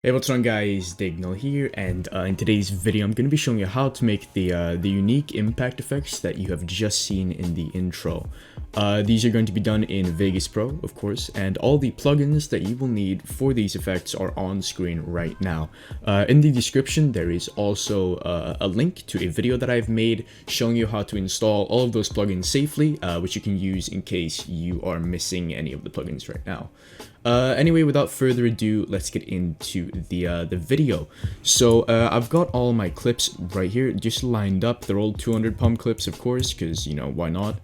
Hey, what's on guys, Dignal here, and in today's video I'm going to be showing you how to make the unique impact effects that you have just seen in the intro. These are going to be done in Vegas Pro, of course, and all the plugins that you will need for these effects are on screen right now. In the description there is also a link to a video that I've made showing you how to install all of those plugins safely, which you can use in case you are missing any of the plugins right now. Anyway, without further ado, let's get into the video. So I've got all my clips right here just lined up. They're all 200 pump clips, of course, because, you know, why not?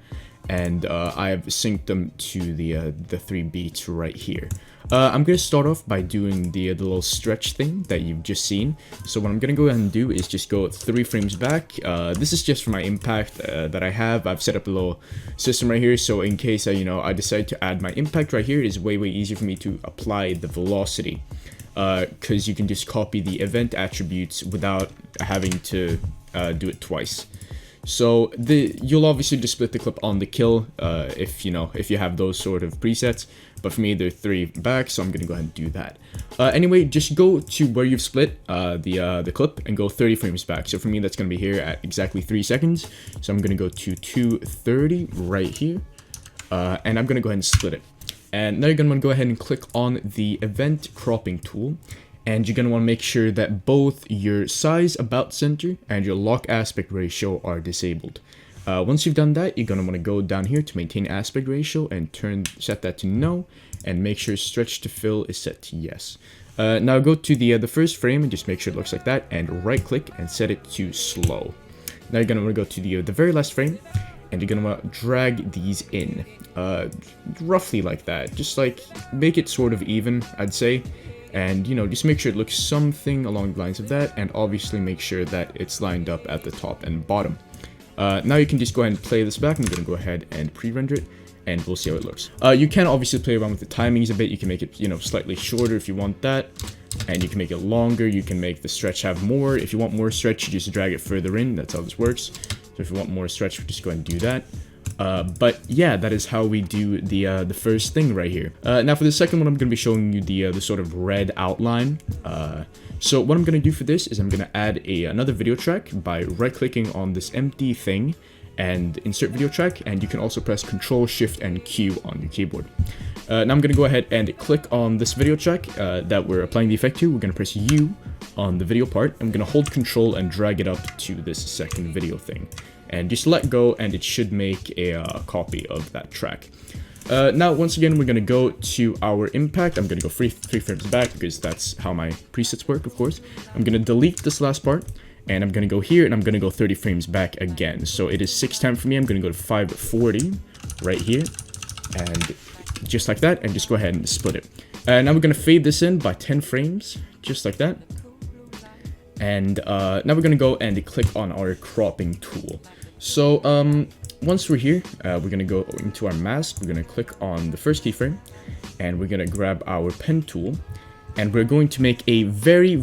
And I've synced them to the 3 beats right here. I'm going to start off by doing the little stretch thing that you've just seen. So what I'm going to go ahead and do is just go 3 frames back. This is just for my impact that I have. I've set up a little system right here, so in case I decide to add my impact right here, it is way easier for me to apply the velocity. Because you can just copy the event attributes without having to do it twice. So you'll obviously just split the clip on the kill if you have those sort of presets, but for me they're 3 back, so I'm gonna go ahead and do that. Anyway, just go to where you've split the clip and go 30 frames back. So for me that's gonna be here at exactly 3 seconds. So I'm gonna go to 230 right here, and I'm gonna go ahead and split it. And now you're gonna want to go ahead and click on the event cropping tool. And you're going to want to make sure that both your size about center and your lock aspect ratio are disabled. Once you've done that, you're going to want to go down here to maintain aspect ratio and set that to no, and make sure stretch to fill is set to yes. Now go to the first frame and just make sure it looks like that, and right click and set it to slow. Now you're going to want to go to the very last frame, and you're going to want to drag these in, roughly like that. Just like make it sort of even, I'd say. And, just make sure it looks something along the lines of that, and obviously make sure that it's lined up at the top and bottom. Now you can just go ahead and play this back. I'm going to go ahead and pre-render it, and we'll see how it looks. You can obviously play around with the timings a bit. You can make it, slightly shorter if you want that, and you can make it longer. You can make the stretch have more. If you want more stretch, you just drag it further in. That's how this works. So if you want more stretch, just go ahead and do that. But yeah, that is how we do the first thing right here. Now for the second one, I'm going to be showing you the sort of red outline. So what I'm going to do for this is I'm going to add another video track by right-clicking on this empty thing and insert video track, and you can also press Ctrl, Shift, and Q on your keyboard. Now I'm going to go ahead and click on this video track that we're applying the effect to. We're going to press U on the video part. I'm going to hold Control and drag it up to this second video thing. And just let go, and it should make a copy of that track. Now, once again, we're going to go to our impact. I'm going to go 3 frames back because that's how my presets work, of course. I'm going to delete this last part, and I'm going to go here, and I'm going to go 30 frames back again. So it is 610 for me. I'm going to go to 540 right here, and just like that, and just go ahead and split it. Now we're going to fade this in by 10 frames, just like that. And now we're going to go and click on our cropping tool. So once we're here, we're going to go into our mask. We're going to click on the first keyframe, and we're going to grab our pen tool, and we're going to make a very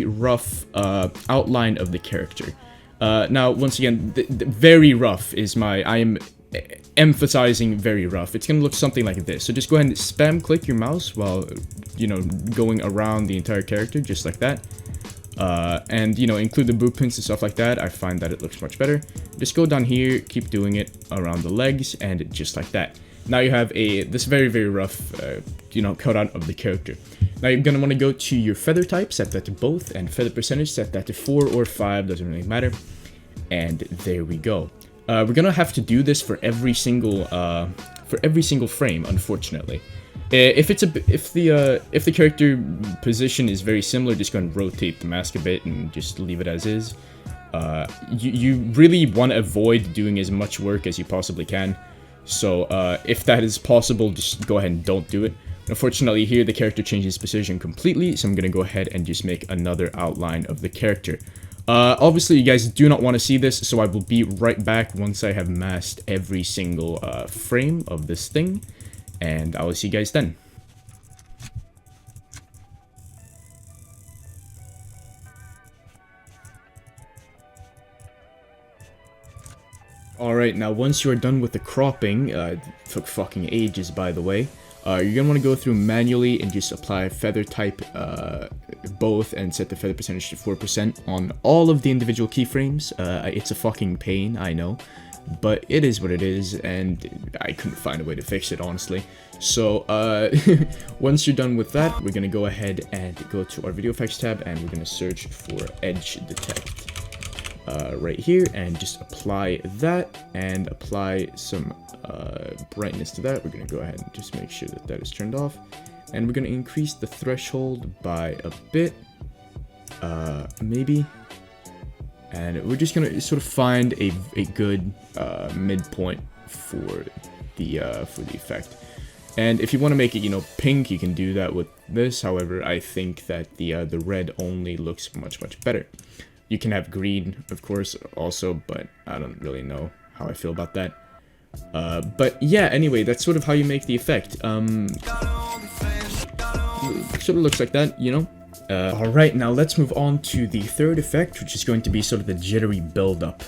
rough outline of the character. Now, once again, the very rough is I am emphasizing very rough. It's going to look something like this. So just go ahead and spam click your mouse while, going around the entire character, just like that. And include the blueprints and stuff like that. I find that it looks much better. Just go down here, keep doing it around the legs, and just like that. Now you have this very rough cutout of the character. Now you're gonna want to go to your feather type, set that to both, and feather percentage, set that to 4 or 5, doesn't really matter. And there we go. We're gonna have to do this for every single frame, unfortunately. If the character position is very similar, just go and rotate the mask a bit and just leave it as is. You really want to avoid doing as much work as you possibly can. So if that is possible, just go ahead and don't do it. Unfortunately, here the character changes position completely, so I'm gonna go ahead and just make another outline of the character. Obviously, you guys do not want to see this, so I will be right back once I have masked every single frame of this thing. And I will see you guys then. Alright, now once you are done with the cropping, it took fucking ages by the way, You're gonna want to go through manually and just apply feather type both and set the feather percentage to 4% on all of the individual keyframes. It's a fucking pain, I know, but it is what it is, and I couldn't find a way to fix it, honestly. So once you're done with that, we're gonna go ahead and go to our video effects tab, and we're gonna search for edge detect right here, and just apply that and apply some brightness to that. We're gonna go ahead and just make sure that that is turned off, and we're gonna increase the threshold by a bit, maybe. And we're just gonna sort of find a good midpoint for the effect. And if you want to make it, you know, pink, you can do that with this. However, I think that the red only looks much better. You can have green, of course, also, but I don't really know how I feel about that. But yeah, anyway, that's sort of how you make the effect. Sort of looks like that, you know. Alright, now let's move on to the third effect, which is going to be sort of the jittery build-up.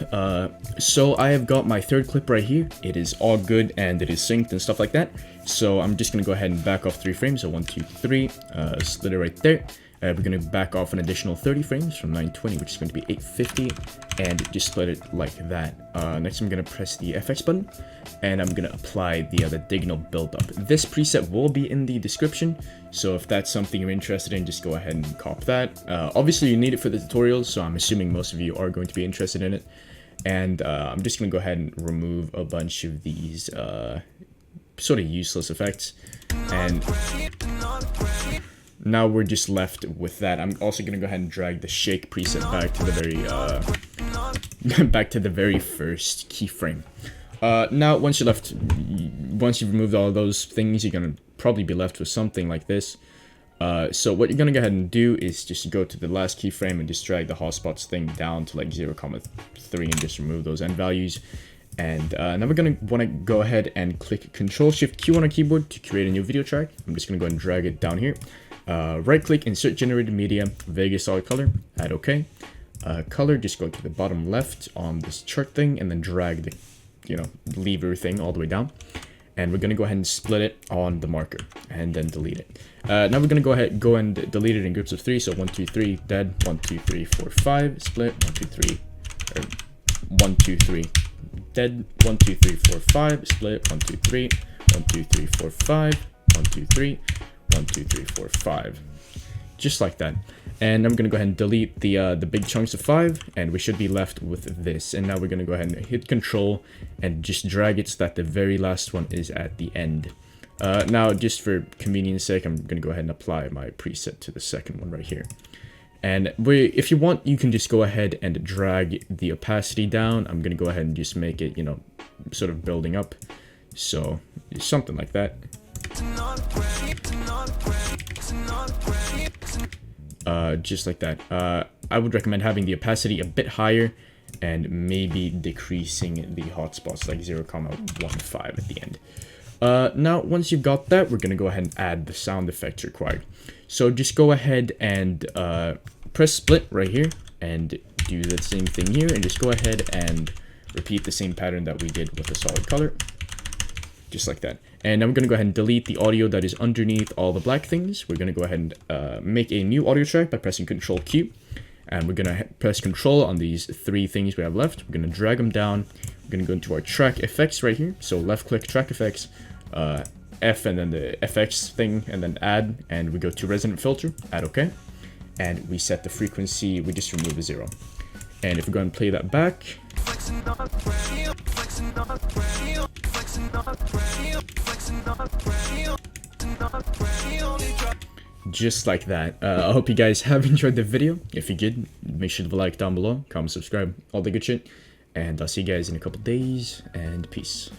So I have got my third clip right here. It is all good and it is synced and stuff like that. So I'm just going to go ahead and back off 3 frames, so 1, 2, 3, split it right there. We're going to back off an additional 30 frames from 920, which is going to be 850, and just split it like that. Next, I'm going to press the FX button, and I'm going to apply the Dignal build-up. This preset will be in the description, so if that's something you're interested in, just go ahead and cop that. Obviously, you need it for the tutorials, so I'm assuming most of you are going to be interested in it. And I'm just going to go ahead and remove a bunch of these sort of useless effects. And now we're just left with that. I'm also gonna go ahead and drag the shake preset back to the very first keyframe. Now once you've removed all those things, you're gonna probably be left with something like this. So what you're gonna go ahead and do is just go to the last keyframe and just drag the hotspots thing down to like 0,3 and just remove those end values. And now we're gonna want to go ahead and click Ctrl-Shift-Q on our keyboard to create a new video track. I'm just gonna go ahead and drag it down here. Right click, insert generated media, Vegas solid color, add OK. Color, just go to the bottom left on this chart thing and then drag the, you know, lever thing all the way down. And we're gonna go ahead and split it on the marker and then delete it. Now we're gonna go and delete it in groups of 3. So 1, 2, 3, dead, 1, 2, 3, 4, 5, split, 1, 2, 3, or 1, 2, 3, dead, 1, 2, 3, 4, 5, split, 1, 2, 3, 1, 2, 3, 4, 5, 1, 2, 3, 1, 2, 3, 4, 5, just like that. And I'm gonna go ahead and delete the big chunks of 5, and we should be left with this. And now we're gonna go ahead and hit Control and just drag it so that the very last one is at the end. Now, just for convenience sake, I'm gonna go ahead and apply my preset to the second one right here. And if you want, you can just go ahead and drag the opacity down. I'm gonna go ahead and just make it, you know, sort of building up. So something like that. Just like that. I would recommend having the opacity a bit higher and maybe decreasing the hotspots like 0,15 at the end. Now, once you've got that, we're going to go ahead and add the sound effects required. So just go ahead and press split right here and do the same thing here, and just go ahead and repeat the same pattern that we did with the solid color. Just like that. And now we're going to go ahead and delete the audio that is underneath all the black things. We're going to go ahead and make a new audio track by pressing Ctrl-Q. And we're going to press Control on these 3 things we have left. We're going to drag them down. We're going to go into our track effects right here. So left click track effects, F and then the FX thing, and then add. And we go to resonant filter, add OK. And we set the frequency, we just remove the 0. And if we go and play that back, just like that. I hope you guys have enjoyed the video. If you did, make sure to like down below, comment, subscribe, all the good shit. And I'll see you guys in a couple days, and peace.